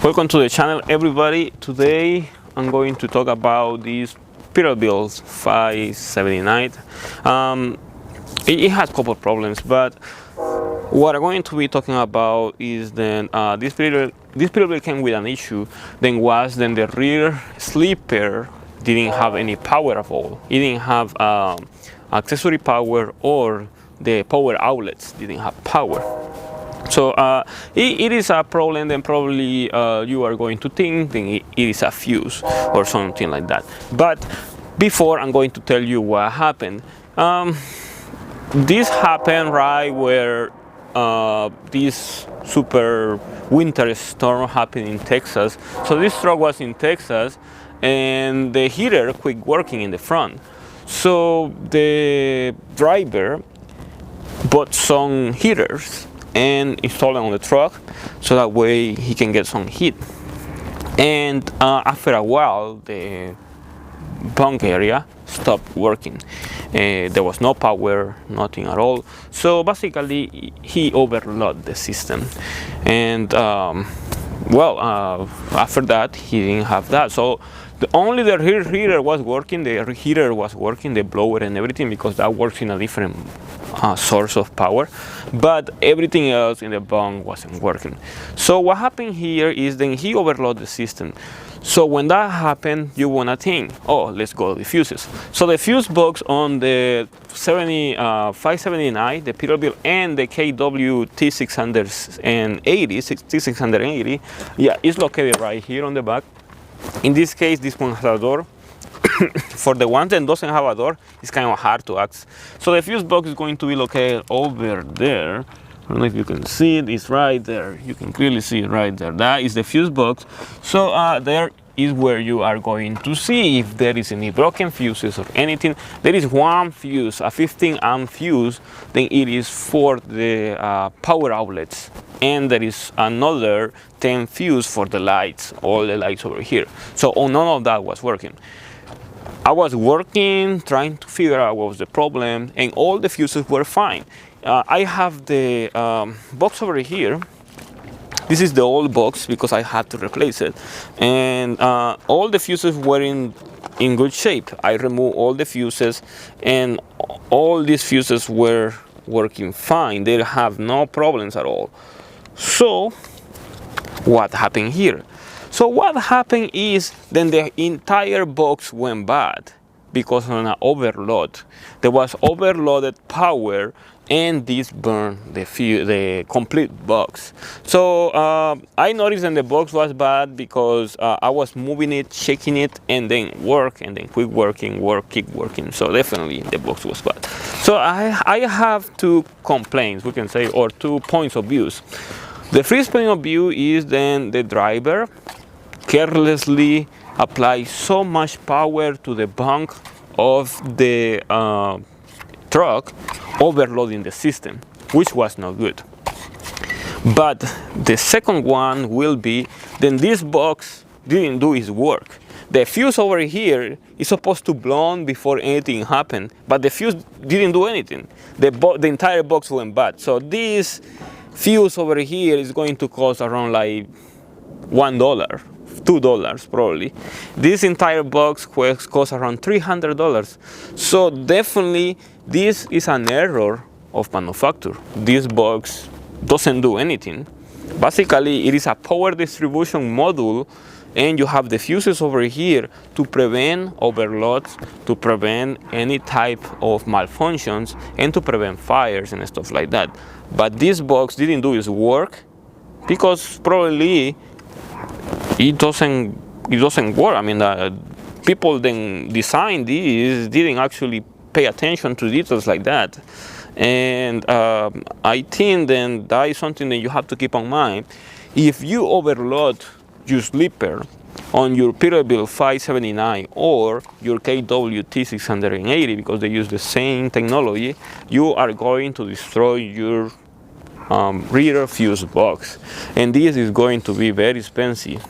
Welcome to the channel, everybody. Today I'm going to talk about this Peterbilt 579. It has a couple of problems, but what I'm going to be talking about is then this Peterbilt came with an issue. Then the rear sleeper didn't have any power at all. It didn't have accessory power, or the power outlets didn't have power. So it is a problem. Then probably you are going to think then it is a fuse or something like that. But before, I'm going to tell you what happened. This happened right where this super winter storm happened in Texas. So this truck was in Texas, and the heater quit working in the front. So the driver bought some heaters and install it on the truck, so that way he can get some heat. And after a while, the bunk area stopped working. There was no power, nothing at all. So basically, he overloaded the system. And after that, he didn't have that. So only the rear heater was working. The heater was working, the blower and everything, because that works in a different source of power, but everything else in the bunk wasn't working. So what happened here is then he overloaded the system. So when that happened, you wanna think, oh, let's go to the fuses. So the fuse box on the 579, the Peterbilt, and the KW T680, yeah, it's located right here on the back. In this case, this one has a door. For the ones that doesn't have a door, it's kind of hard to access. So the fuse box is going to be located over there. I don't know if you can see it. It's right there. You can clearly see it right there. That is the fuse box. So there is where you are going to see if there is any broken fuses or anything. There is one fuse, a 15 amp fuse. Then it is for the power outlets. And there is another 10 fuse for the lights, all the lights over here. So none of that was working. I was working, trying to figure out what was the problem, and all the fuses were fine. I have the box over here. This is the old box because I had to replace it. And all the fuses were in good shape. I removed all the fuses, and all these fuses were working fine. They have no problems at all. So what happened here? So what happened is then the entire box went bad because of an overload. There was overloaded power, and this burned the complete box. So I noticed that the box was bad because I was moving it, shaking it, and then work, and then quit working, work, keep working. So definitely the box was bad. So I have two complaints, we can say, or 2 points of views. The first point of view is then the driver carelessly apply so much power to the bunk of the truck, overloading the system, which was not good. But the second one will be then this box didn't do its work. The fuse over here is supposed to blow before anything happened, but the fuse didn't do anything. The entire box went bad. So this fuse over here is going to cost around like $1. $2 probably. This entire box costs around $300. So definitely this is an error of manufacture. This box doesn't do anything. Basically, it is a power distribution module, and you have the fuses over here to prevent overloads, to prevent any type of malfunctions, and to prevent fires and stuff like that. But this box didn't do its work because probably it doesn't work. I mean, people then designed these didn't actually pay attention to details like that. And I think then that is something that you have to keep in mind. If you overload your sleeper on your Peterbilt 579 or your KW T680, because they use the same technology, you are going to destroy your rear fuse box. And this is going to be very expensive,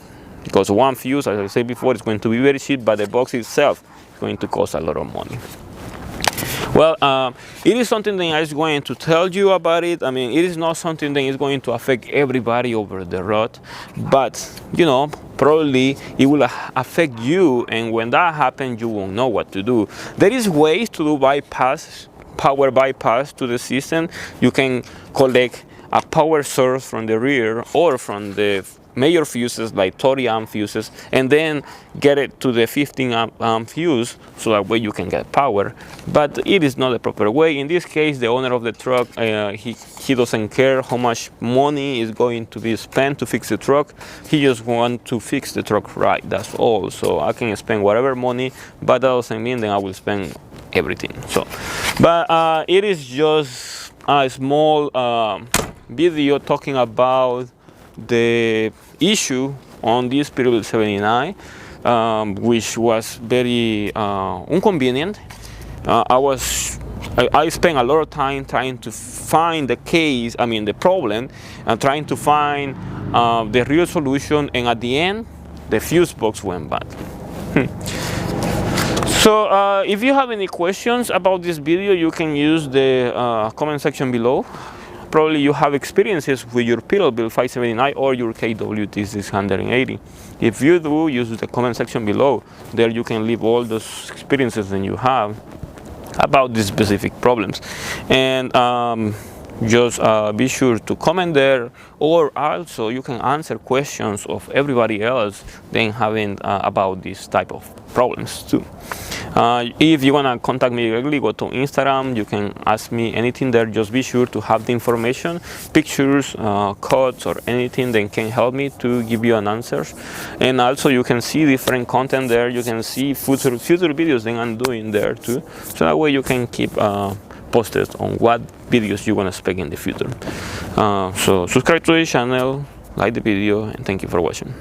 because one fuse, as I said before, is going to be very cheap, but the box itself is going to cost a lot of money. Well, it is something that I was going to tell you about it. I mean, it is not something that is going to affect everybody over the road, but you know, probably it will affect you, and when that happens, you won't know what to do. There is ways to do power bypass to the system. You can collect a power source from the rear or from the major fuses like 30 amp fuses, and then get it to the 15 amp fuse, so that way you can get power. But it is not the proper way. In this case, the owner of the truck, he doesn't care how much money is going to be spent to fix the truck. He just wants to fix the truck right, that's all. So I can spend whatever money, but that doesn't mean that I will spend everything. So, but it is just a small video talking about the issue on this Peterbilt 79, which was very inconvenient. I spent a lot of time trying to find the problem, and trying to find the real solution, and at the end, the fuse box went bad. So if you have any questions about this video, you can use the comment section below. Probably you have experiences with your Peterbilt 579 or your KWT 680. If you do, use the comment section below. There you can leave all those experiences that you have about these specific problems. And just be sure to comment there, or also you can answer questions of everybody else then having about this type of problems too. If you want to contact me directly, go to Instagram. You can ask me anything there. Just be sure to have the information, pictures, codes, or anything that can help me to give you an answer. And also you can see different content there. You can see future videos that I'm doing there too. So that way you can keep posted on what videos you want to expect in the future. So subscribe to the channel, like the video, and thank you for watching.